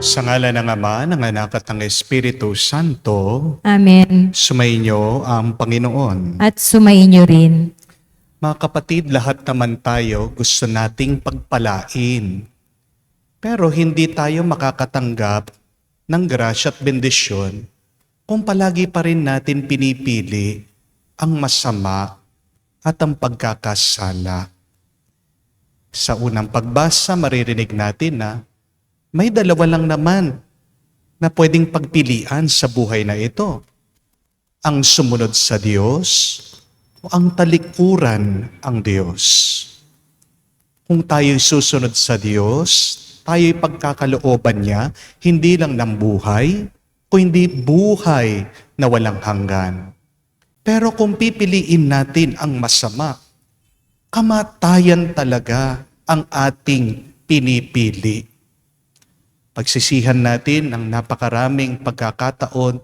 Sa ngalan ng Ama, ng Anak at ng Espiritu Santo. Amen. Sumainyo ang Panginoon. At sumainyo rin. Mga kapatid, lahat naman tayo gusto nating pagpalain. Pero hindi tayo makakatanggap ng grasya at bendisyon kung palagi pa rin natin pinipili ang masama at ang pagkakasala. Sa unang pagbasa, maririnig natin na may dalawa lang naman na pwedeng pagpilian sa buhay na ito. Ang sumunod sa Diyos o ang talikuran ang Diyos. Kung tayo'y susunod sa Diyos, tayo'y pagkakalooban niya, hindi lang ng buhay, kundi buhay na walang hanggan. Pero kung pipiliin natin ang masama, kamatayan talaga ang ating pinipili. Pagsisihan natin ang napakaraming pagkakataon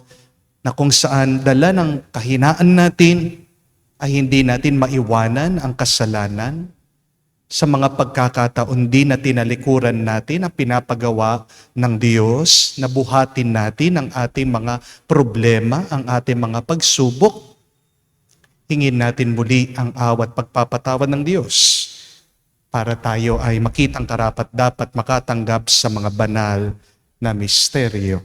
na kung saan dala ng kahinaan natin ay hindi natin maiwanan ang kasalanan. Sa mga pagkakataon din na tinalikuran natin ang pinapagawa ng Diyos, na buhatin natin ang ating mga problema, ang ating mga pagsubok. Hingin natin muli ang awat pagpapatawad ng Diyos para tayo ay makitang karapat-dapat makatanggap sa mga banal na misteryo.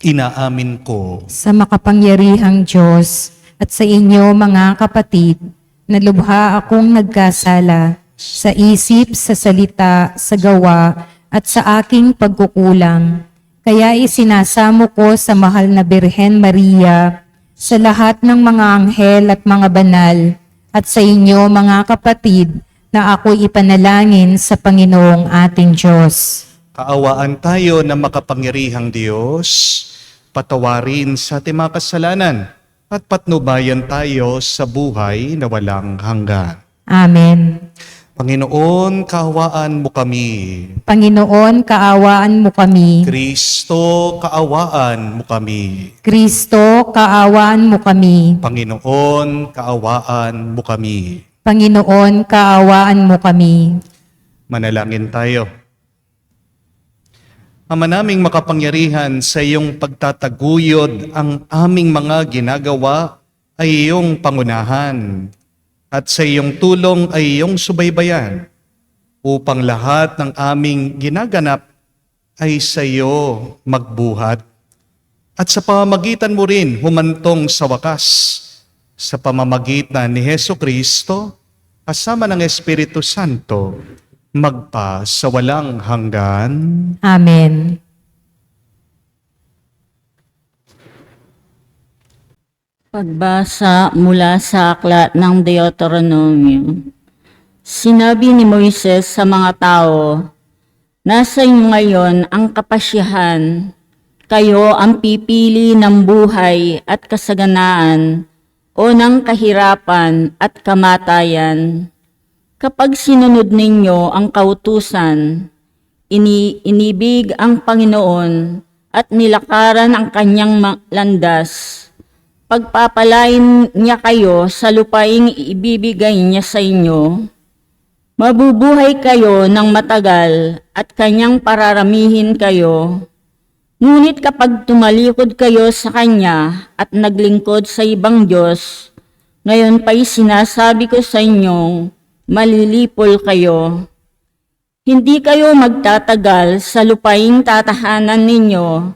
Inaamin ko Sa makapangyarihang Diyos at sa inyo mga kapatid, na lubha akong nagkasala sa isip, sa salita, sa gawa at sa aking pagkukulang. Kaya isinasamo ko sa mahal na Birhen Maria, sa lahat ng mga anghel at mga banal, at sa inyo mga kapatid, na ako'y ipanalangin sa Panginoong ating Diyos. kaawaan tayo ng makapangyarihang Diyos, patawarin sa ating mga kasalanan, at patnubayan tayo sa buhay na walang hanggan. Amen. Panginoon, kaawaan mo kami. Panginoon, kaawaan mo kami. Kristo, kaawaan mo kami. Kristo, kaawaan mo kami. Panginoon, kaawaan mo kami. Panginoon, kaawaan mo kami. Manalangin tayo. Ama naming makapangyarihan, sa iyong pagtataguyod ang aming mga ginagawa ay iyong pangunahan, at sa iyong tulong ay iyong subaybayan, upang lahat ng aming ginaganap ay sa iyo magbuhat, at sa pamamagitan mo rin humantong sa wakas, sa pamamagitan ni Jesucristo, kasama ng Espiritu Santo, magpa sa walang hanggan. Amen. Pagbasa mula sa aklat ng Deuteronomio. Sinabi ni Moises sa mga tao, "Nasa inyo ngayon ang kapasyahan, kayo ang pipili ng buhay at kasaganaan o ng kahirapan at kamatayan. Kapag sinunod ninyo ang kautusan, inibig ang Panginoon at nilakaran ang kanyang landas, pagpapalain niya kayo sa lupaing ibibigay niya sa inyo. Mabubuhay kayo ng matagal at kanyang pararamihin kayo. Ngunit kapag tumalikod kayo sa kanya at naglingkod sa ibang Diyos, ngayon pa'y sinasabi ko sa inyong malilipol kayo. Hindi kayo magtatagal sa lupaing tatahanan ninyo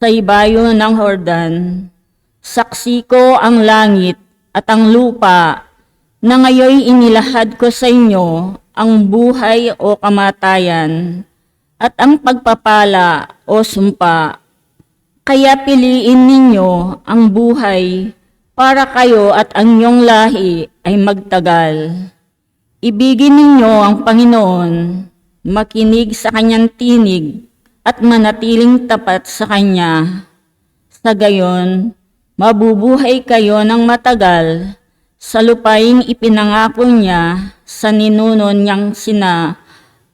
sa ibayo ng Hordan. Saksi ko ang langit at ang lupa na ngayoy inilahad ko sa inyo ang buhay o kamatayan at ang pagpapala o sumpa. Kaya piliin ninyo ang buhay para kayo at ang inyong lahi ay magtagal. Ibigin ninyo ang Panginoon, makinig sa kanyang tinig at manatiling tapat sa kanya. Sa gayon, mabubuhay kayo ng matagal sa lupaing ipinangako niya sa ninuno niyang sina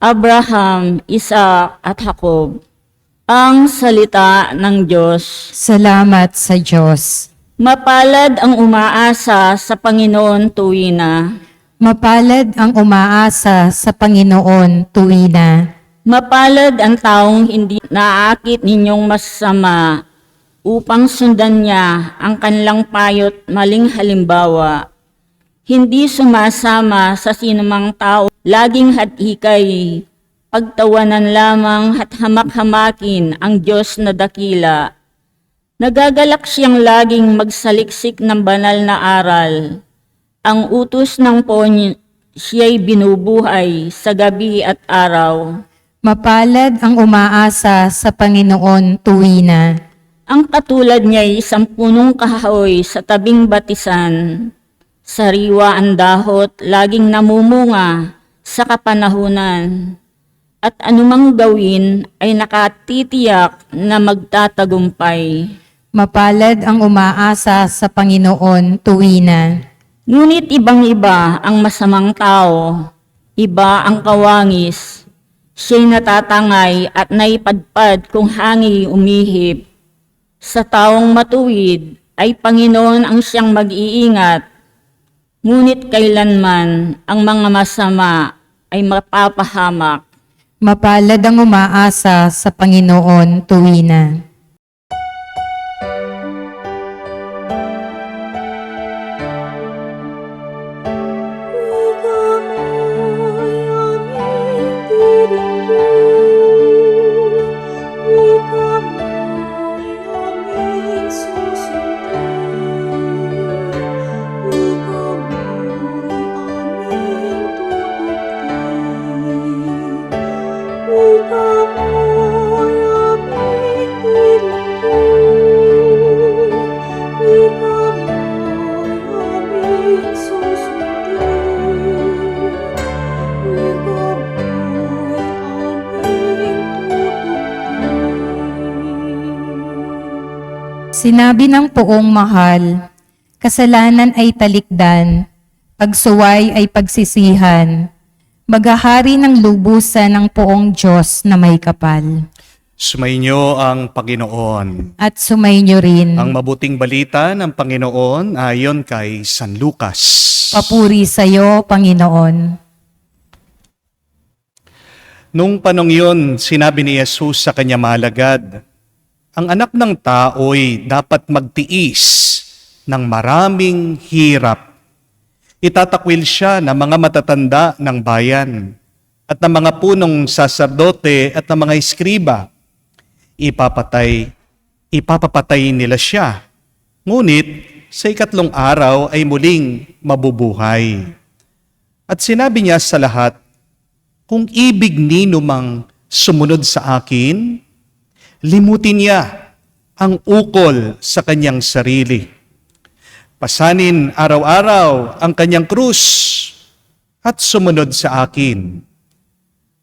Abraham, Isaac at Jacob. Ang salita ng Diyos. Salamat sa Diyos. Mapalad ang umaasa sa Panginoon tuwina. Mapalad ang umaasa sa Panginoon tuwina. Mapalad ang taong hindi naakit ninyong masama upang sundan niya ang kanilang payo't maling halimbawa. Hindi sumasama sa sinumang tao, laging hatikay, pagtawanan lamang at hamak-hamakin ang Diyos na dakila. Nagagalak siyang laging magsaliksik ng banal na aral. Ang utos ng Pony siya'y binubuhay sa gabi at araw. Mapalad ang umaasa sa Panginoon tuwina. Ang katulad niya'y isang punong kahoy sa tabing batisan. Sariwa ang dahot, laging namumunga sa kapanahunan. At anumang gawin ay nakatitiyak na magtatagumpay. Mapalad ang umaasa sa Panginoon tuwina. Ngunit ibang-iba ang masamang tao, iba ang kawangis. Siya'y natatangay at naipadpad kung hangi umihip. Sa taong matuwid ay Panginoon ang siyang mag-iingat. Ngunit kailanman ang mga masama ay mapapahamak. Mapalad ang umaasa sa Panginoon tuwina. Sinabi ng poong mahal, kasalanan ay talikdan, pagsuway ay pagsisihan, maghahari ng lubusan ng poong Diyos na may kapal. Sumainyo ang Panginoon. At sumainyo rin, Ang mabuting balita ng Panginoon ayon kay San Lucas. papuri sa iyo, Panginoon. Nung panong yun, sinabi ni Jesus sa kanya malagad, ang anak ng tao'y dapat magtiis ng maraming hirap. Itatakwil siya ng mga matatanda ng bayan at ng mga punong saserdote at ng mga eskriba. Ipapapatay nila siya. Ngunit sa ikatlong araw ay muling mabubuhay. At sinabi niya sa lahat, kung ibig nino mang sumunod sa akin, limutin niya ang ukol sa kanyang sarili. Pasanin araw-araw ang kanyang krus at sumunod sa akin.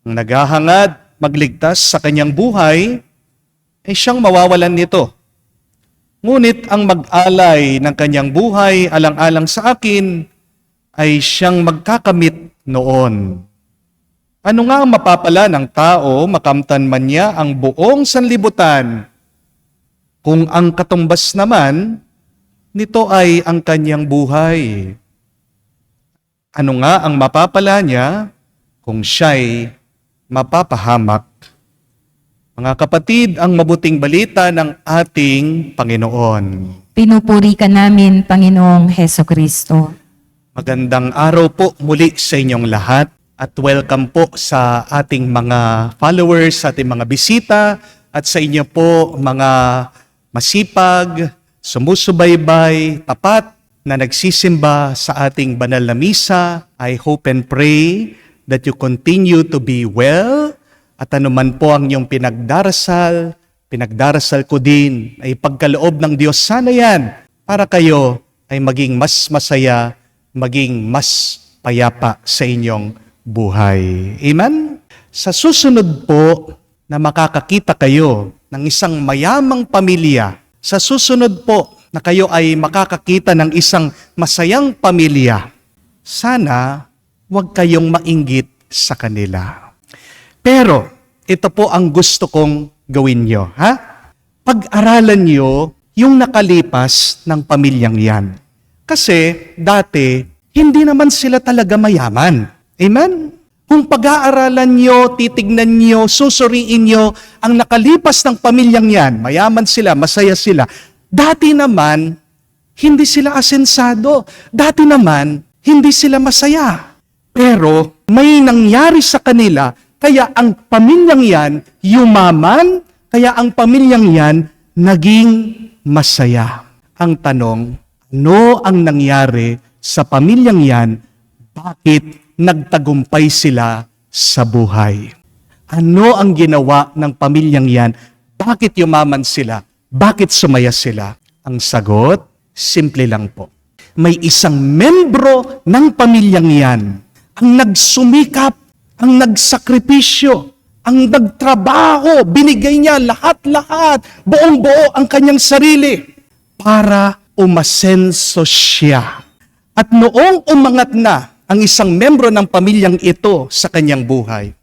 Ang naghahangad magligtas sa kanyang buhay ay siyang mawawalan nito. Ngunit ang mag-alay ng kanyang buhay alang-alang sa akin ay siyang magkakamit noon. Ano nga ang mapapala ng tao makamtan man niya ang buong sanlibutan kung ang katumbas naman nito ay ang kanyang buhay? Ano nga ang mapapala niya kung siya'y mapapahamak? Mga kapatid, ang mabuting balita ng ating Panginoon. Pinupuri ka namin, Panginoong Heso Kristo. Magandang araw po muli sa inyong lahat. At welcome po sa ating mga followers, sa ating mga bisita, at sa inyo po mga masipag, sumusubaybay, tapat na nagsisimba sa ating banal na misa. I hope and pray that you continue to be well, at anuman po ang iyong pinagdarasal ko din ay pagkaloob ng Diyos sana yan para kayo ay maging mas masaya, maging mas payapa sa inyong buhay. Amen? Sa susunod po na makakakita kayo ng isang mayamang pamilya, sa susunod po na kayo ay makakakita ng isang masayang pamilya, sana huwag kayong mainggit sa kanila. Pero, ito po ang gusto kong gawin nyo. Pag-aralan nyo yung nakalipas ng pamilyang yan. Kasi, dati, hindi naman sila talaga mayaman. Amen? Kung pag-aaralan nyo, titignan nyo, susuriin nyo, ang nakalipas ng pamilyang yan, mayaman sila, masaya sila, dati naman, hindi sila asensado. Dati naman, hindi sila masaya. Pero may nangyari sa kanila, kaya ang pamilyang yan yumaman, kaya ang pamilyang yan naging masaya. Ang tanong, ano ang nangyari sa pamilyang yan? Bakit nagtagumpay sila sa buhay? Ano ang ginawa ng pamilyang yan? Bakit yumaman sila? Bakit sumaya sila? Ang sagot, simple lang po. May isang membro ng pamilyang yan ang nagsumikap, ang nagsakripisyo, ang nagtrabaho, binigay niya lahat-lahat, buong-buo ang kanyang sarili para umasenso siya. At noong umangat na ang isang membro ng pamilyang ito sa kanyang buhay,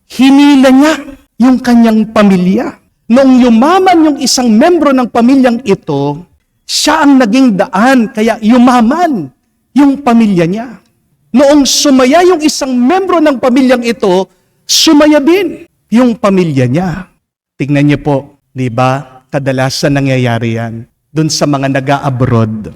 hinila niya yung kanyang pamilya. Noong yumaman yung isang membro ng pamilyang ito, siya ang naging daan, kaya yumaman yung pamilya niya. Noong sumaya yung isang membro ng pamilyang ito, sumaya din yung pamilya niya. Tingnan niyo po, di ba, kadalasan nangyayari yan doon sa mga nag-a-abroad.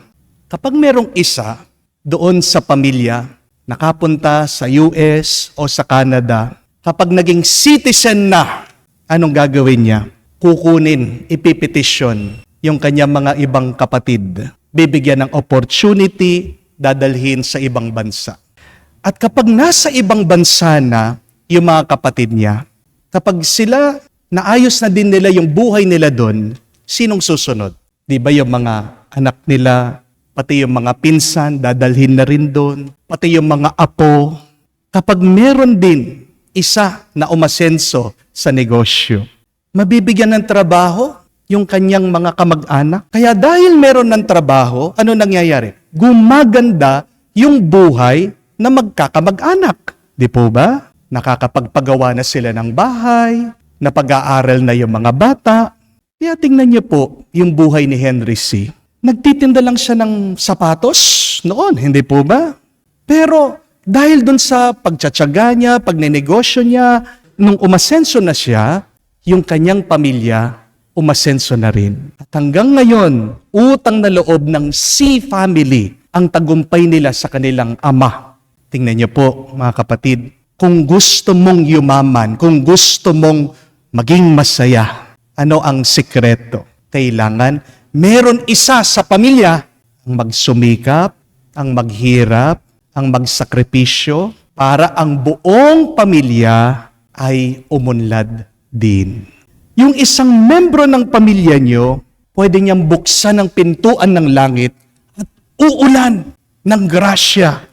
Kapag merong isa doon sa pamilya, nakapunta sa US o sa Canada, kapag naging citizen na, anong gagawin niya? Kukunin, ipipetisyon yung kanyang mga ibang kapatid. Bibigyan ng opportunity, dadalhin sa ibang bansa. At kapag nasa ibang bansa na yung mga kapatid niya, kapag sila naayos na din nila yung buhay nila doon, sinong susunod? Di ba yung mga anak nila, pati yung mga pinsan, dadalhin na rin doon, pati yung mga apo. Kapag meron din isa na umasenso sa negosyo, mabibigyan ng trabaho yung kanyang mga kamag-anak. Kaya dahil meron ng trabaho, ano nangyayari? Gumaganda yung buhay na magkakamag-anak. Di po ba? Nakakapagpagawa na sila ng bahay, napag-aaral na yung mga bata. Kaya tingnan niyo po yung buhay ni Henry C. Nagtitinda lang siya ng sapatos noon, hindi po ba? Pero dahil dun sa pagtsatsaga niya, pagnenegosyo niya, nung umasenso na siya, yung kanyang pamilya, umasenso na rin. At hanggang ngayon, utang na loob ng C family ang tagumpay nila sa kanilang ama. Tingnan niyo po, mga kapatid, kung gusto mong yumaman, kung gusto mong maging masaya, ano ang sikreto? Kailangan meron isa sa pamilya ang magsumikap, ang maghirap, ang magsakripisyo para ang buong pamilya ay umunlad din. Yung isang membro ng pamilya nyo, pwede niyang buksan ang pintuan ng langit at uulan ng grasya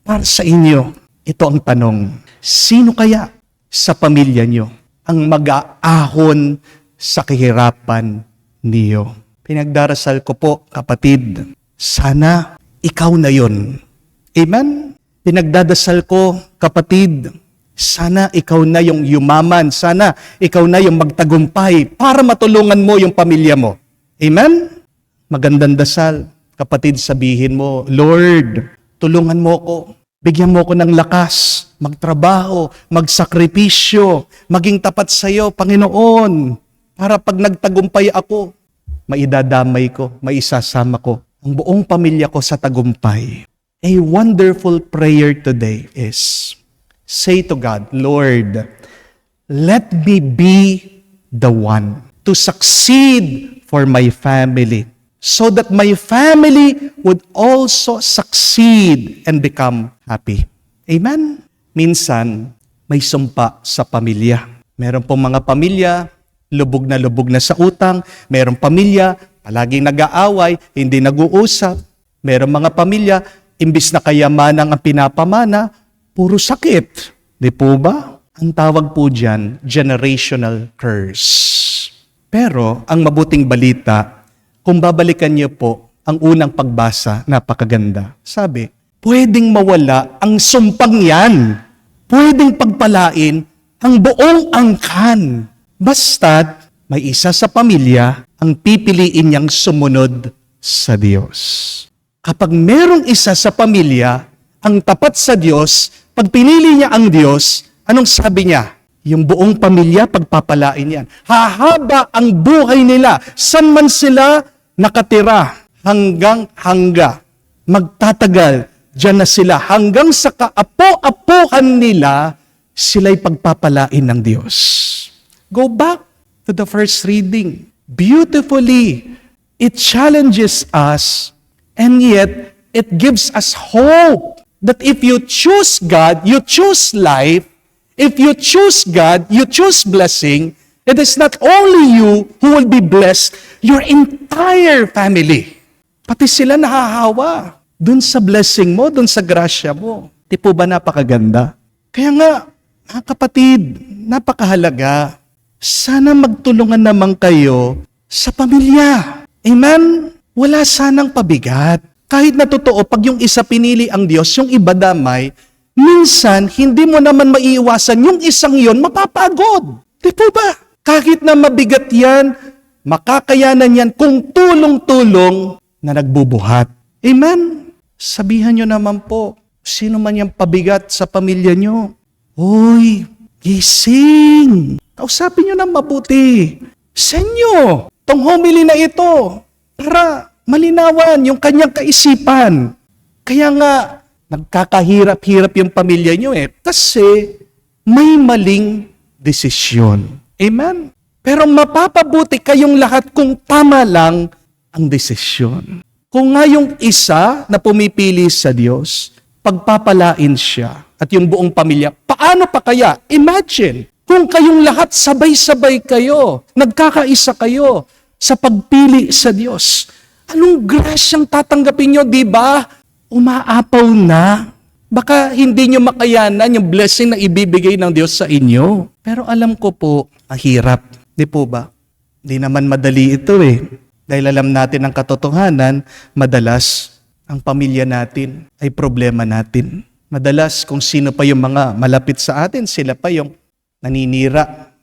para sa inyo. Ito ang tanong, sino kaya sa pamilya nyo ang mag-aahon sa kahirapan niyo? Pinagdarasal ko po, kapatid, sana ikaw na yon. Amen? Pinagdadasal ko, kapatid, sana ikaw na yung yumaman, sana ikaw na yung magtagumpay para matulungan mo yung pamilya mo. Amen? Magandang dasal. Kapatid, sabihin mo, Lord, tulungan mo ko. Bigyan mo ko ng lakas, magtrabaho, magsakripisyo, maging tapat sa iyo, Panginoon, para pag nagtagumpay ako, maidadamay ko, maisasama ko ang buong pamilya ko sa tagumpay. A wonderful prayer today is, Say to God, Lord, let me be the one to succeed for my family so that my family would also succeed and become happy. Amen? Minsan, may sumpa sa pamilya. Meron pong mga pamilya, lubog na sa utang. Merong pamilya, palaging nag-aaway, hindi nag-uusap. Merong mga pamilya, imbis na kayamanan ang pinapamana, puro sakit. Di po ba? Ang tawag po dyan, generational curse. Pero, ang mabuting balita, kung babalikan niyo po ang unang pagbasa, napakaganda. Sabi, pwedeng mawala ang sumpang yan. Pwedeng pagpalain ang buong angkan. Basta't may isa sa pamilya ang pipiliin niyang sumunod sa Diyos. Kapag merong isa sa pamilya ang tapat sa Diyos, pag pinili niya ang Diyos, anong sabi niya? Yung buong pamilya, pagpapalain yan. Hahaba ang buhay nila. San man sila nakatira hanggang-hangga. Magtatagal, diyan na sila. Hanggang sa kaapo-apuhan nila, sila'y pagpapalain ng Diyos. Go back to the first reading. Beautifully, it challenges us, and yet, it gives us hope that if you choose God, you choose life. If you choose God, you choose blessing. It is not only you who will be blessed, your entire family. Pati sila nahahawa dun sa blessing mo, dun sa grasya mo. Di po ba napakaganda? Kaya nga, mga kapatid, napakahalaga. Sana magtulungan naman kayo sa pamilya. Amen? Wala sanang pabigat. Kahit na totoo, pag yung isa pinili ang Diyos, yung iba damay, minsan, hindi mo naman maiiwasan yung isang yon mapapagod. Di po ba? Kahit na mabigat yan, makakayanan yan kung tulong-tulong na nagbubuhat. Amen? Sabihan nyo naman po, sino man yung pabigat sa pamilya nyo, Hoy, gising! Kausapin nyo ng mabuti. Senyo, tong homily na ito, para malinawan yung kanyang kaisipan. Kaya nga, nagkakahirap-hirap yung pamilya nyo kasi may maling desisyon. Amen? Pero mapapabuti kayong lahat kung tama lang ang desisyon. Kung nga yung isa na pumipili sa Diyos, pagpapalain siya at yung buong pamilya, paano pa kaya? Imagine, kung kayong lahat sabay-sabay kayo, nagkakaisa kayo sa pagpili sa Diyos. Anong grasyang tatanggapin nyo, di ba? Umaapaw na. Baka hindi nyo makayanan yung blessing na ibibigay ng Diyos sa inyo. Pero alam ko po, mahirap. Di po ba? Di naman madali ito eh. Dahil alam natin ang katotohanan, madalas ang pamilya natin ay problema natin. Madalas kung sino pa yung mga malapit sa atin, sila pa yung naninira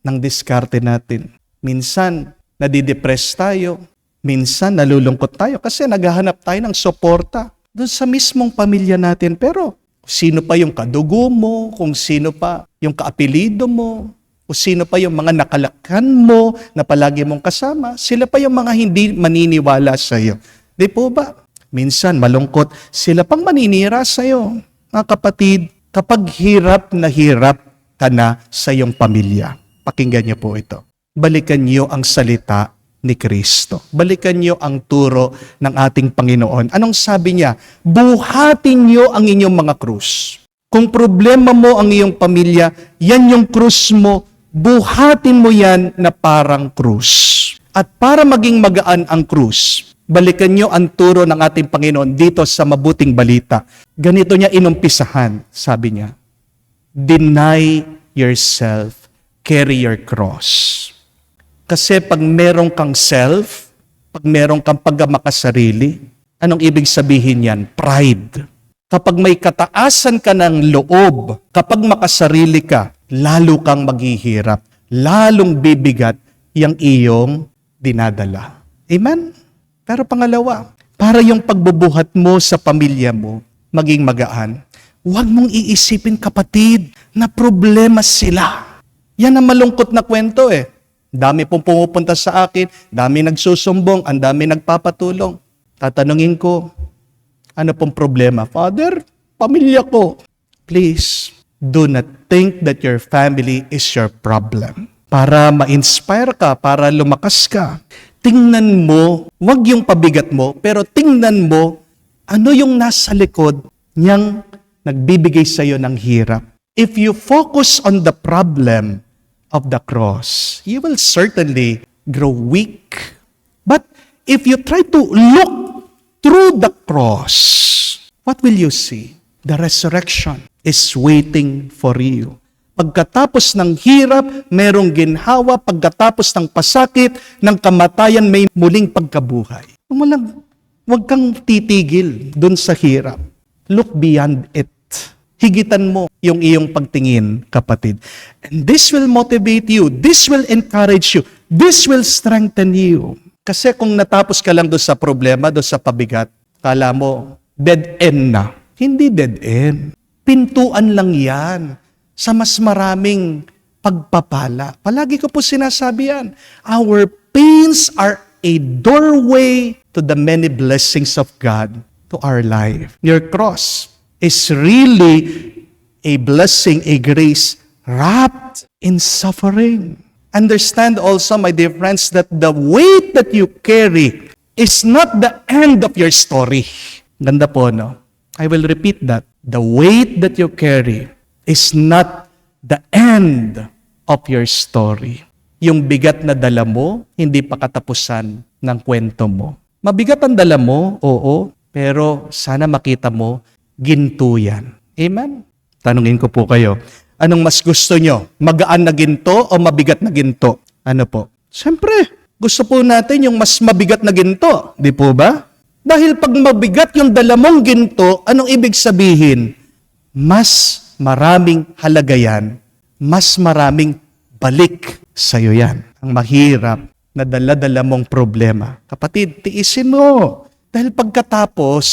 ng diskarte natin. Minsan, nadidepress tayo. Minsan, nalulungkot tayo kasi naghahanap tayo ng suporta doon sa mismong pamilya natin. Pero sino pa yung kadugo mo, kung sino pa yung kaapelido mo, kung sino pa yung mga nakalakhan mo na palagi mong kasama, sila pa yung mga hindi maniniwala sa iyo. Di po ba? Minsan malungkot, sila pang maninira sa iyo. Mga kapatid, kapag hirap na hirap ka na sa iyong pamilya, pakinggan niyo po ito. Balikan niyo ang salita ni Kristo. Balikan niyo ang turo ng ating Panginoon. Anong sabi niya? Buhatin niyo ang inyong mga krus. Kung problema mo ang iyong pamilya, yan yung krus mo, buhatin mo yan na parang krus. At para maging magaan ang krus, balikan niyo ang turo ng ating Panginoon dito sa mabuting balita. Ganito niya inumpisahan, sabi niya, deny yourself, carry your cross. Kasi pag meron kang self, pag meron kang pagkamakasarili, anong ibig sabihin yan? Pride. Kapag may kataasan ka ng loob, kapag makasarili ka, lalo kang maghihirap, lalong bibigat yung iyong dinadala. Amen? Pero pangalawa, para yung pagbubuhat mo sa pamilya mo, maging magaan, huwag mong iisipin, kapatid, na problema sila. Yan ang malungkot na kwento eh. Dami pong pumupunta sa akin, dami nagsusumbong, ang dami nagpapatulong. Tatanungin ko, ano pong problema? Father, pamilya ko. Please, Do not think that your family is your problem. Para ma-inspire ka, para lumakas ka, tingnan mo, wag yung pabigat mo, pero tingnan mo, ano yung nasa likod niyang nagbibigay sa iyo ng hirap. If you focus on the problem of the cross, you will certainly grow weak. But if you try to look through the cross, what will you see? The resurrection is waiting for you. Pagkatapos ng hirap, merong ginhawa. Pagkatapos ng pasakit, ng kamatayan, may muling pagkabuhay. Huwag kang titigil dun sa hirap. Look beyond it. Higitan mo yung iyong pagtingin, kapatid. And this will motivate you. This will encourage you. This will strengthen you. Kasi kung natapos ka lang doon sa problema, doon sa pabigat, kala mo, dead end na. Hindi dead end. Pintuan lang yan sa mas maraming pagpapala. Palagi ko po sinasabi yan. Our pains are a doorway to the many blessings of God to our life. Your cross is really a blessing, a grace wrapped in suffering. Understand also, my dear friends, that the weight that you carry is not the end of your story. Ganda po, no? I will repeat that. The weight that you carry is not the end of your story. Yung bigat na dala mo, hindi pa katapusan ng kwento mo. Mabigat ang dala mo, oo, pero sana makita mo, ginto yan. Amen? Tanungin ko po kayo, anong mas gusto nyo? Magaan na ginto o mabigat na ginto? Ano po? Siyempre, gusto po natin yung mas mabigat na ginto. Di po ba? Dahil pag mabigat yung dala mong ginto, anong ibig sabihin? Mas maraming halaga yan, mas maraming balik sa'yo yan. Ang mahirap na dala-dala mong problema. Kapatid, tiisin mo. Dahil pagkatapos,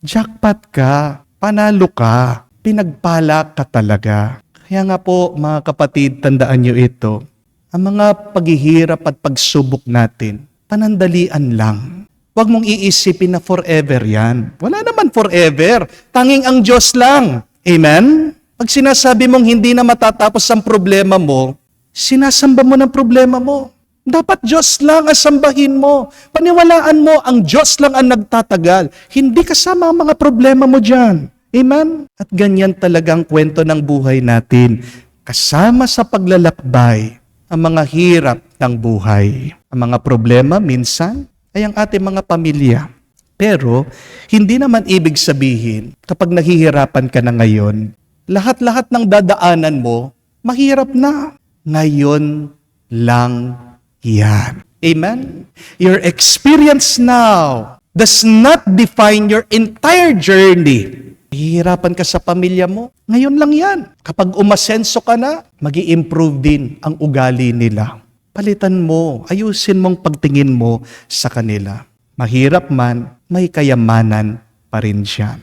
jackpot ka, panalo ka, pinagpala ka talaga. Kaya nga po, mga kapatid, tandaan nyo ito. Ang mga paghihirap at pagsubok natin, panandalian lang. Huwag mong iisipin na forever yan. Wala naman forever. Tanging ang Diyos lang. Amen? Pag sinasabi mong hindi na matatapos ang problema mo, sinasamba mo ng problema mo. Dapat Diyos lang ang sambahin mo. Paniwalaan mo, ang Diyos lang ang nagtatagal. Hindi kasama ang mga problema mo dyan. Amen? At ganyan talagang kwento ng buhay natin. Kasama sa paglalakbay ang mga hirap ng buhay. Ang mga problema minsan ay ang ating mga pamilya. Pero, hindi naman ibig sabihin, kapag nahihirapan ka na ngayon, lahat-lahat ng dadaanan mo, mahirap na. Ngayon lang yan. Amen? Your experience now does not define your entire journey. Hihirapan ka sa pamilya mo, ngayon lang yan. Kapag umasenso ka na, magi-improve din ang ugali nila. Palitan mo, ayusin mong pagtingin mo sa kanila. Mahirap man, may kayamanan pa rin siyan.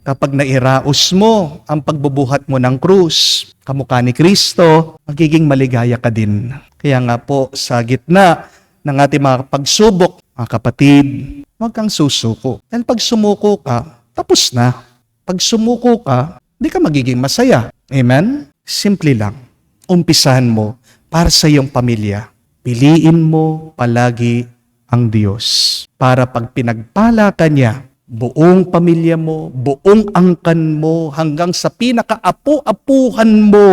Kapag nairaos mo ang pagbubuhat mo ng krus, kamukha ni Kristo, magiging maligaya ka din. Kaya nga po, sa gitna ng ating mga pagsubok, mga kapatid, huwag kang susuko. Dahil pag sumuko ka, tapos na. Pag sumuko ka, di ka magiging masaya. Amen? Simple lang. Umpisahan mo para sa iyong pamilya. Piliin mo palagi ang Diyos. Para pag pinagpala ka niya, buong pamilya mo, buong angkan mo, hanggang sa pinaka-apu-apuhan mo,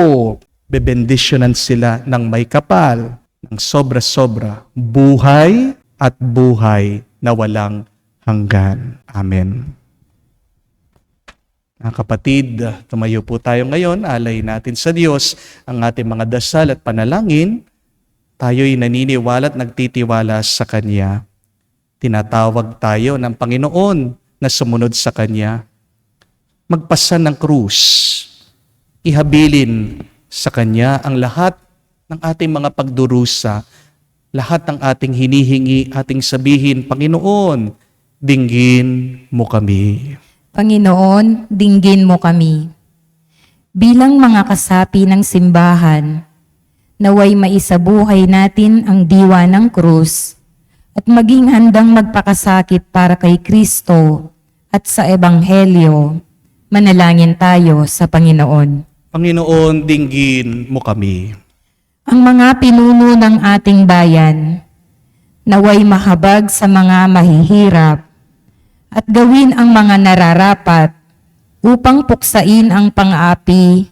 bebendisyonan sila ng may kapal, ng sobra-sobra, buhay at buhay na walang hanggan. Amen. Mga kapatid, tumayo po tayo ngayon, alay natin sa Diyos ang ating mga dasal at panalangin. Tayo'y naniniwala at nagtitiwala sa Kanya. Tinatawag tayo ng Panginoon na sumunod sa Kanya. Magpasan ng krus. Ihabilin sa Kanya ang lahat ng ating mga pagdurusa, lahat ng ating hinihingi, ating sabihin, Panginoon, dinggin mo kami. Panginoon, dinggin mo kami. Bilang mga kasapi ng simbahan, naway maisabuhay natin ang diwa ng krus at maging handang magpakasakit para kay Kristo at sa Ebanghelyo. Manalangin tayo sa Panginoon. Panginoon, dinggin mo kami. Ang mga pinuno ng ating bayan, naway mahabag sa mga mahihirap at gawin ang mga nararapat upang puksain ang pang-api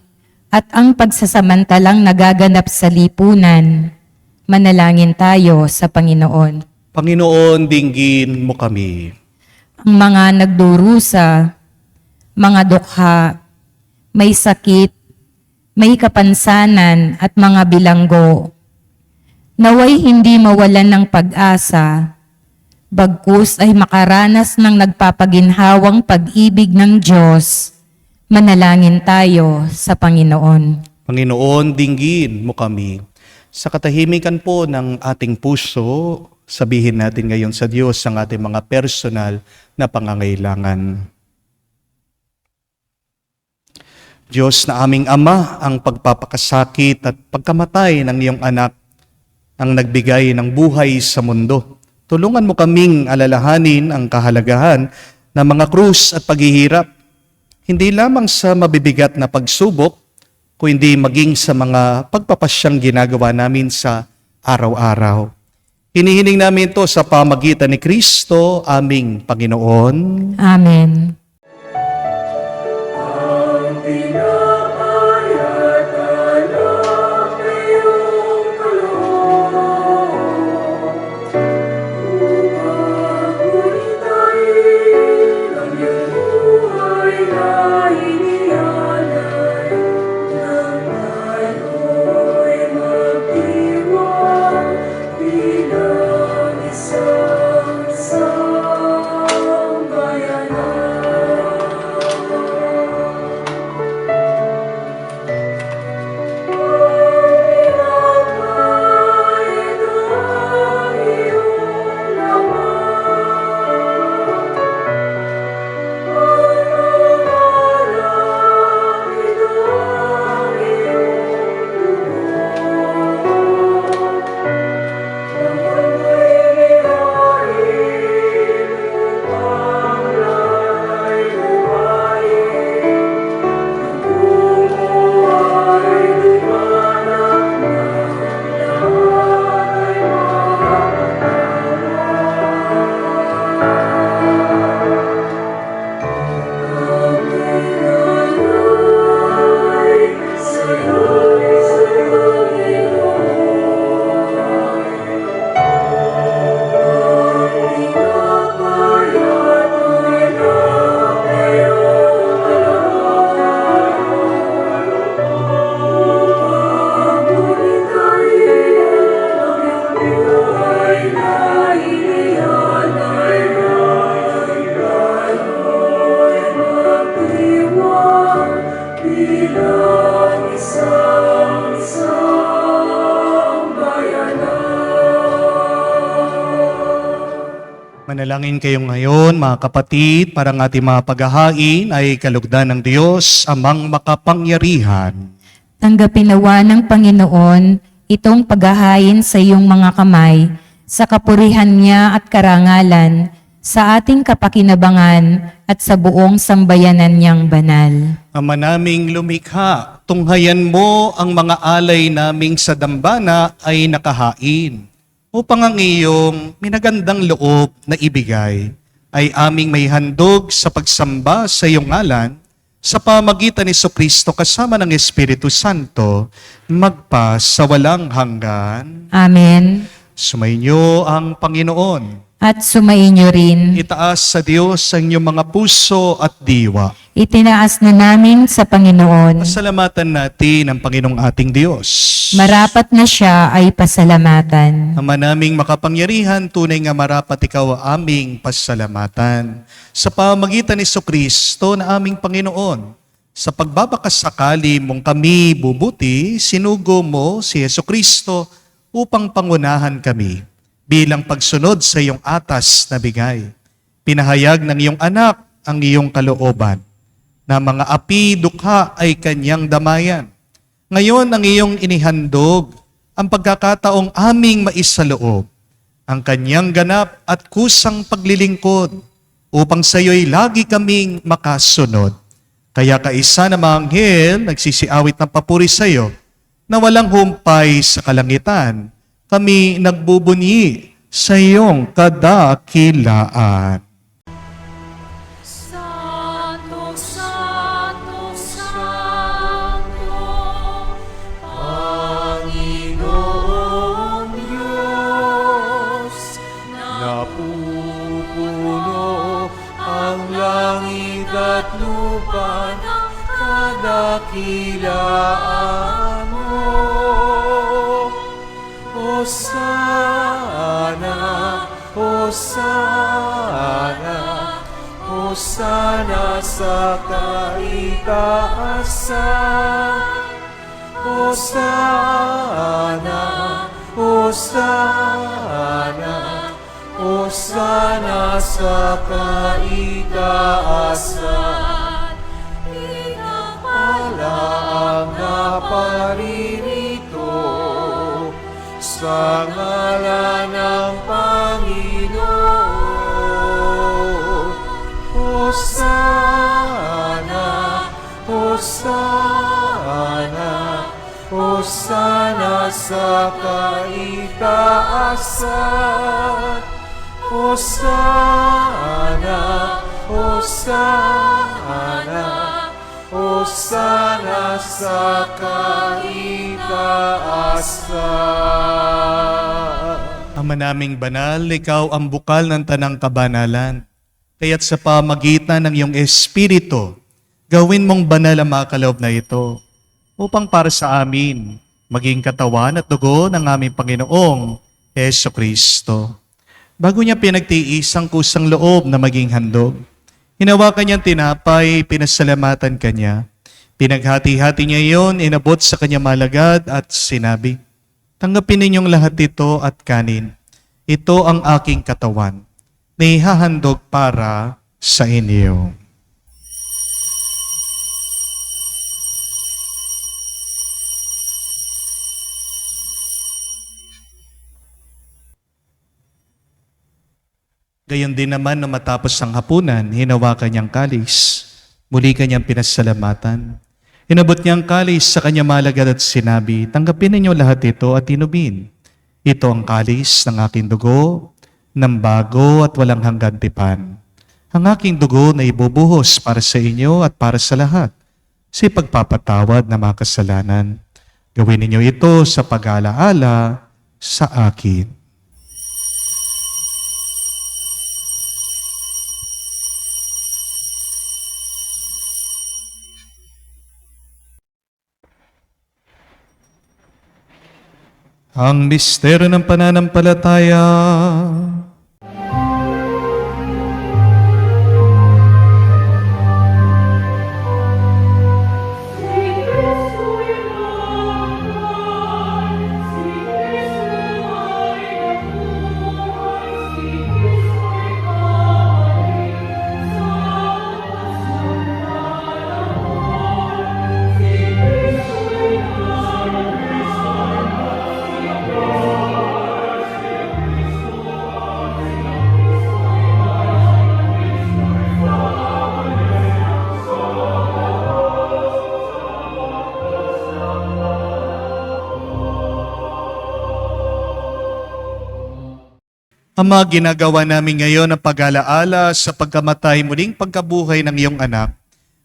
at ang pagsasamantalang nagaganap sa lipunan. Manalangin tayo sa Panginoon. Panginoon, dinggin mo kami. Ang mga nagdurusa, mga dukha, may sakit, may kapansanan at mga bilanggo, naway hindi mawalan ng pag-asa, bagkus ay makaranas ng nagpapaginhawang pag-ibig ng Diyos. Manalangin tayo sa Panginoon. Panginoon, dinggin mo kami. Sa katahimikan po ng ating puso, sabihin natin ngayon sa Diyos ang ating mga personal na pangangailangan. Diyos na aming Ama, ang pagpapakasakit at pagkamatay ng iyong anak ang nagbigay ng buhay sa mundo. Tulungan mo kaming alalahanin ang kahalagahan ng mga krus at paghihirap, hindi lamang sa mabibigat na pagsubok, kundi maging sa mga pagpapasyang ginagawa namin sa araw-araw. Hinihiling namin ito sa pamagitan ni Kristo, aming Panginoon. Amen. Manalangin kayo ngayon, mga kapatid, para ang ating mga paghahain ay kalugdan ng Diyos, amang makapangyarihan. Tanggapin nawa ng Panginoon itong paghahain sa iyong mga kamay, sa kapurihan niya at karangalan, sa ating kapakinabangan at sa buong sambayanan niyang banal. Ama naming lumikha, tunghayan mo ang mga alay naming sa dambana ay nakahain, upang ang iyong minagandang loob na ibigay ay aming may handog sa pagsamba sa iyong ngalan sa pamagitan ni Jesucristo kasama ng Espiritu Santo, magpa sa walang hanggan. Amen. Sumainyo ang Panginoon. At sumainyo rin. Itaas sa Diyos ang inyong mga puso at diwa. Itinaas na namin sa Panginoon. Pasalamatan natin ang Panginoong ating Diyos. Marapat na siya ay pasalamatan. Ama naming makapangyarihan, tunay nga marapat ikaw ang aming pasalamatan. Sa pamagitan ni Jesucristo na aming Panginoon, sa pagbabakasakali mong kami bubuti, sinugo mo si Jesucristo upang pangunahan kami bilang pagsunod sa iyong atas na bigay. Pinahayag ng iyong anak ang iyong kalooban, na mga api dukha ay kanyang damayan. Ngayon ang iyong inihandog ang pagkakataong aming maisaloob, ang kanyang ganap at kusang paglilingkod, upang sa iyo'y lagi kaming makasunod. Kaya kaisa na mga anghel nagsisiawit ng papuri sa iyo, na walang humpay sa kalangitan, kami nagbubunyi sa iyong kadakilaan. Santo, Santo, Santo, Panginoong Diyos, napupuno ang langit at lupa ng kadakilaan mo. Hosana, Hosana, Hosana sa kaitaasan. Hosana, Hosana, Hosana sa kaitaasan. Pinapala ang naparirito sa ngalan ng Panginoon. Hosana, Hosana, Hosana sa kaitaasan. Hosana, Hosana, Hosana sa kaitaasan. Ama naming banal, ikaw ang bukal ng tanang kabanalan. Kaya't sa pamagitan ng iyong Espiritu, gawin mong banal ang mga kaloob na ito, upang para sa amin, maging katawan at dugo ng aming Panginoong Heso Kristo. Bago niya pinagtiis ang kusang loob na maging handog, hinawakan niyang tinapay, pinasalamatan kanya. Pinaghati-hati niya iyon, inabot sa kanya malagad at sinabi, "Tanggapin ninyong lahat ito at kanin. Ito ang aking katawan, na ihahandog para sa inyo." Gayon din naman na matapos ang hapunan, hinawakan niyang kalis. Muli kanyang pinasalamatan. Inabot niyang kalis sa kanya malagad at sinabi, "Tanggapin ninyo lahat ito at inumin. Ito ang kalis ng aking dugo, ng bago at walang hanggan tipan. Ang aking dugo na ibubuhos para sa inyo at para sa lahat, sa pagpapatawad ng mga kasalanan. Gawin ninyo ito sa pag-alaala sa akin." Ang misteryo ng pananampalataya. Ama, ginagawa namin ngayon ang pag-alaala sa pagkamatay muling pagkabuhay ng iyong anak.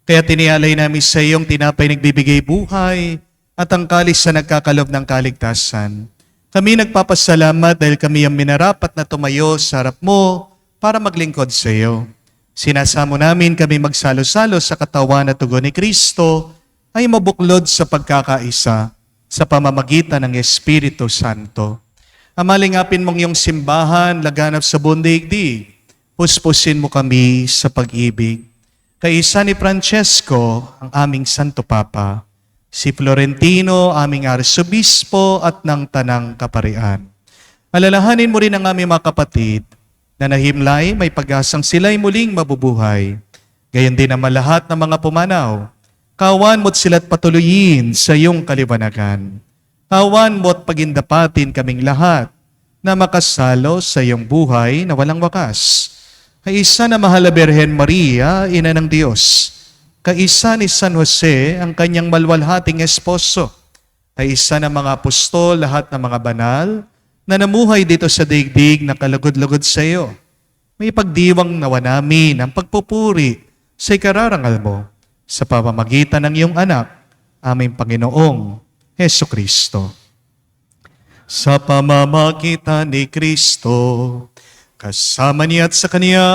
Kaya tinialay namin sa iyong tinapay nagbibigay buhay at ang kalis na nagkakalob ng kaligtasan. Kami nagpapasalamat dahil kami ang minarapat na tumayo sa harap mo para maglingkod sa iyo. Sinasamo namin kami magsalo-salo sa katawan at tugon ni Kristo ay mabuklod sa pagkakaisa sa pamamagitan ng Espiritu Santo. Amalingapin mong iyong simbahan, laganap sa buong daigdig. Puspusin mo kami sa pag-ibig. Kaisa ni Francesco, ang aming Santo Papa, si Florentino, aming Arsobispo at ng Tanang Kaparian. Alalahanin mo rin ang aming mga kapatid na nahimlay, may pag-asang sila'y muling mabubuhay. Gayon din naman lahat ng mga pumanaw. Kawan mo't sila't patuloyin sa iyong kaliwanagan. Kawan mo't pagindapatin kaming lahat na makasalo sa iyong buhay na walang wakas. Kaisa na mahal na Birhen Maria, Ina ng Diyos, kaisa ni San Jose, ang kanyang malwalhating esposo, kaisa ng mga apostol, lahat ng mga banal, na namuhay dito sa daigdig na kalugod-lugod sa iyo. May pagdiwang nawa namin ang pagpupuri sa ikararangal mo sa pamamagitan ng iyong anak, aming Panginoong Heso Kristo. Sa pamamagitan ni Kristo, kasama niya at sa Kanya,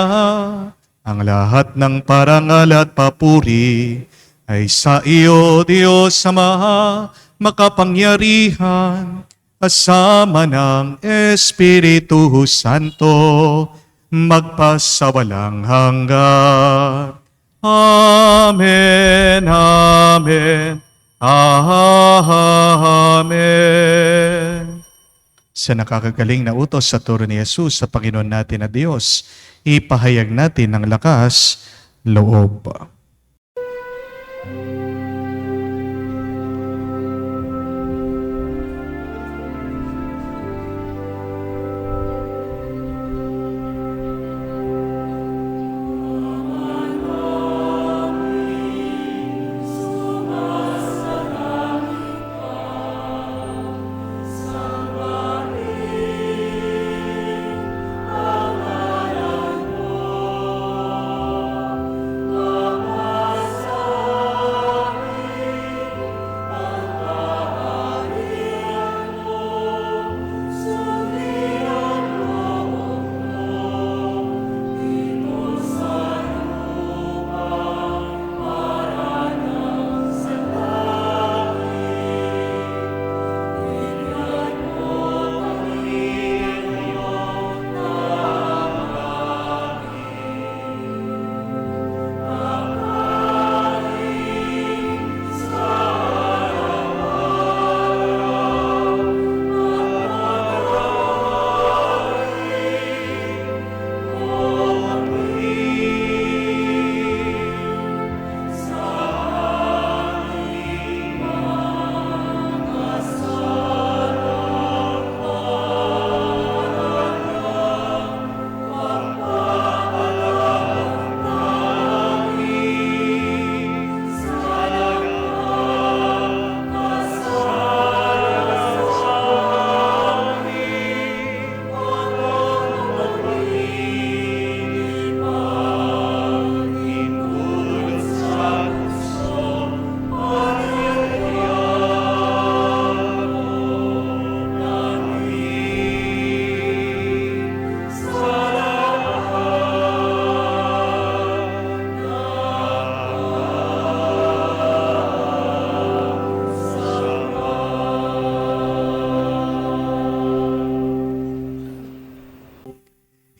ang lahat ng parangal at papuri ay sa iyo, Diyos Ama, makapangyarihan, kasama ng Espiritu Santo, magpasawalang hanggan. Amen, Amen, Amen. Sa nakakagaling na utos sa turo ni Jesus sa Panginoon natin na Diyos, ipahayag natin ng lakas loob.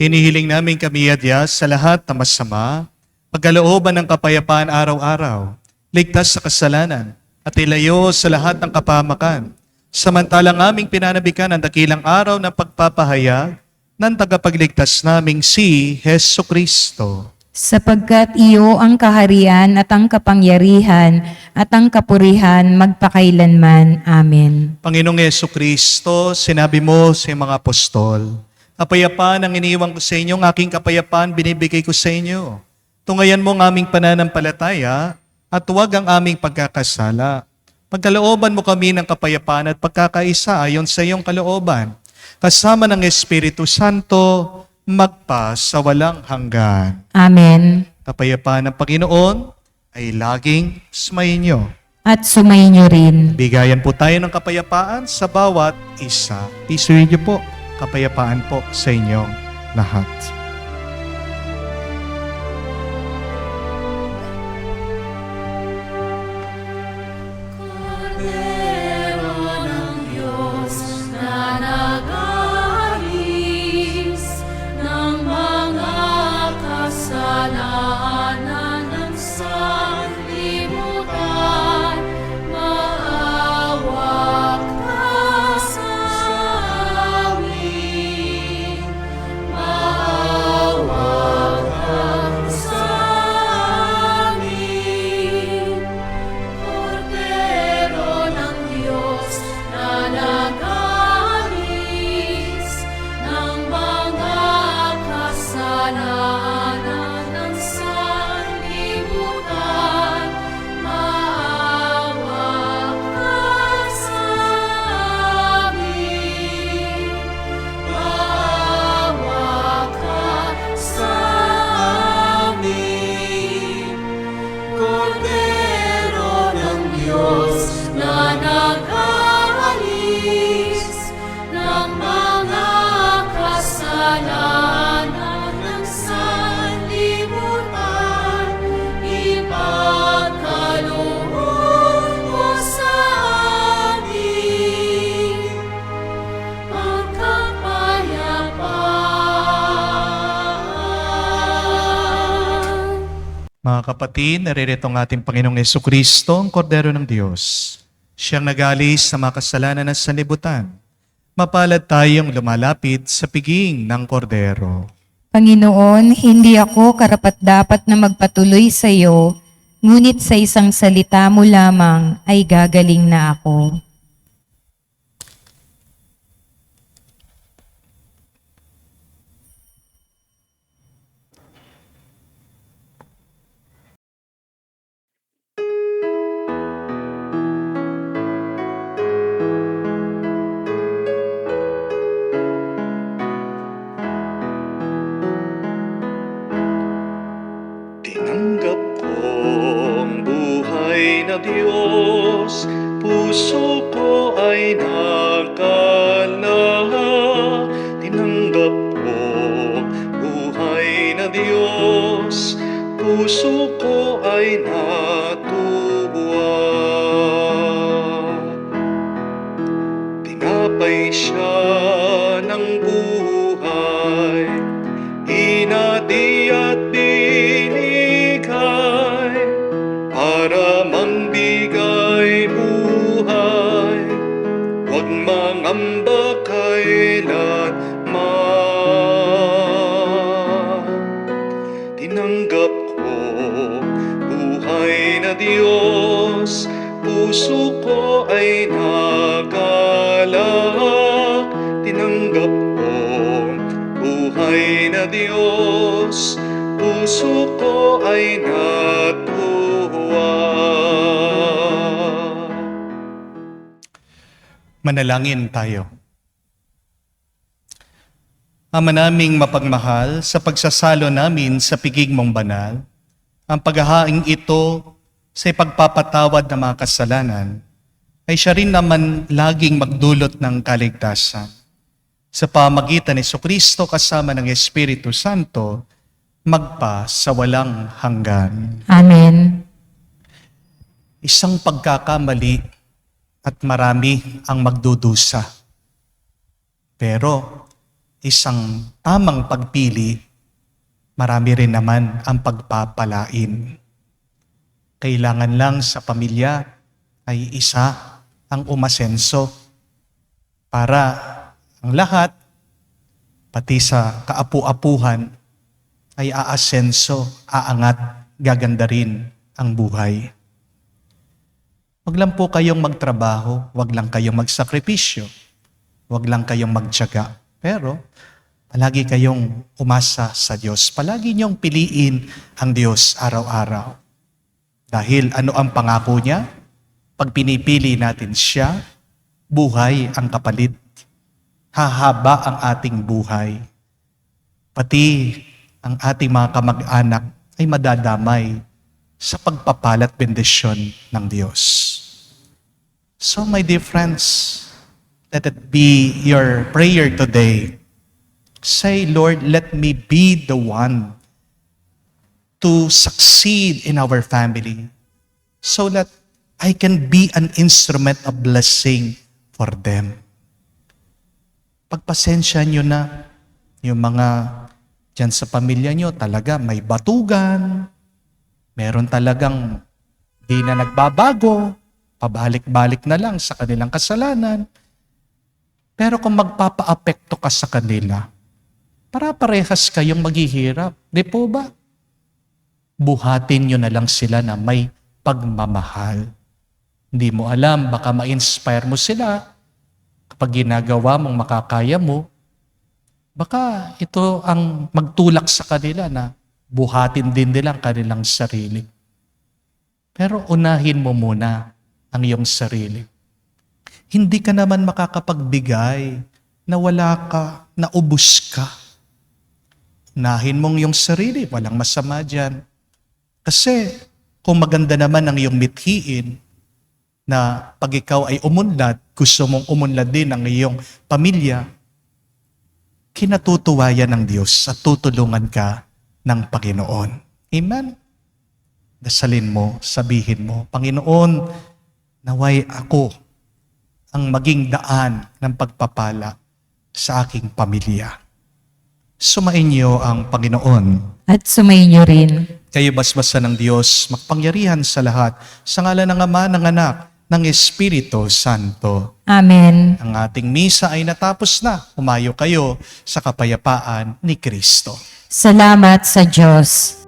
Hinihiling namin kami adya sa lahat na masama, pagkalooban ng kapayapaan araw-araw, ligtas sa kasalanan, at ilayo sa lahat ng kapahamakan. Samantalang aming pinanabikan ang dakilang araw ng pagpapahayag ng tagapagligtas naming si Heso Kristo. Sapagkat iyo ang kaharian at ang kapangyarihan at ang kapurihan magpakailanman. Amen. Panginoong Heso Kristo, sinabi mo sa mga apostol, kapayapaan ang iniiwan ko sa inyo, ang aking kapayapaan binibigay ko sa inyo. Tungayan mo ang aming pananampalataya at huwag ang aming pagkakasala. Pagkalooban mo kami ng kapayapaan at pagkakaisa ayon sa iyong kalooban, kasama ng Espiritu Santo, magpa sa walang hanggan. Amen. Kapayapaan ng Panginoon ay laging sumainyo. At sumainyo rin. Bigayan po tayo ng kapayapaan sa bawat isa. Isuhin niyo po, kapayapaan po sa inyong lahat. Mga kapatid, naririto ang ating Panginoong Jesucristo, ang Kordero ng Diyos. Siyang nag-alis sa mga kasalanan ng sanlibutan. Mapalad tayong lumalapit sa piging ng Kordero. Panginoon, hindi ako karapat-dapat na magpatuloy sa iyo, ngunit sa isang salita mo lamang ay gagaling na ako. Tinanggap ko ang buhay na Diyos, puso ko ay nakala. Tinanggap ko ang buhay na Diyos, puso ko ay natuwa. Tinapay siya ng buhay, hinati at binigay para mangbigay buhay, huwag mangamba kailanman. Tinanggap ko buhay na Diyos, puso ko ay nagalak. Tinanggap ko buhay na Diyos, puso ko ay natuwa. Manalangin tayo. Ama naming mapagmahal, sa pagsasalo namin sa piging mong banal, ang paghahaing ito sa ipagpapatawad ng mga kasalanan, ay siya rin naman laging magdulot ng kaligtasan. Sa pamagitan ni Jesucristo kasama ng Espiritu Santo, magpa sa walang hanggan. Amen. Isang pagkakamali at marami ang magdudusa. Pero isang tamang pagpili, marami rin naman ang pagpapalain. Kailangan lang sa pamilya ay isa ang umasenso para ang lahat, pati sa kaapu-apuhan, ay aasenso, aangat, gaganda rin ang buhay. Huwag lang po kayong magtrabaho, huwag lang kayong magsakripisyo, huwag lang kayong magtiyaga. Pero palagi kayong umasa sa Diyos. Palagi niyong piliin ang Diyos araw-araw. Dahil ano ang pangako niya? Pag pinipili natin siya, buhay ang kapalit. Hahaba ang ating buhay. Pati ang ating mga kamag-anak ay madadamay sa pagpapalat bendisyon ng Diyos. So my dear friends, let it be your prayer today. Say, Lord, let me be the one to succeed in our family so that I can be an instrument of blessing for them. Pagpasensya nyo na yung mga dyan sa pamilya nyo talaga may batugan, meron talagang di na nagbabago, pabalik-balik na lang sa kanilang kasalanan. Pero kung magpapa-apekto ka sa kanila, para-parehas kayong maghihirap. Di po ba? Buhatin nyo na lang sila na may pagmamahal. Hindi mo alam, baka ma-inspire mo sila kapag ginagawa mong makakaya mo. Baka ito ang magtulak sa kanila na buhatin din nila ang kanilang sarili. Pero unahin mo muna ang iyong sarili. Hindi ka naman makakapagbigay na wala ka, na ubus ka. Unahin mong iyong sarili, walang masama dyan. Kasi kung maganda naman ang iyong mithiin, na pag ikaw ay umunlad, gusto mong umunlad din ang iyong pamilya, kinatutuwa yan ng Diyos at tutulungan ka ng Panginoon. Amen? Dasalin mo, sabihin mo, Panginoon, naway ako ang maging daan ng pagpapala sa aking pamilya. Sumainyo ang Panginoon. At sumainyo rin. Kayo basbasan ng Diyos, makpangyarihan sa lahat, sa ngalan ng Ama, ng Anak, ng Espiritu Santo. Amen. Ang ating misa ay natapos na. Humayo kayo sa kapayapaan ni Kristo. Salamat sa Diyos.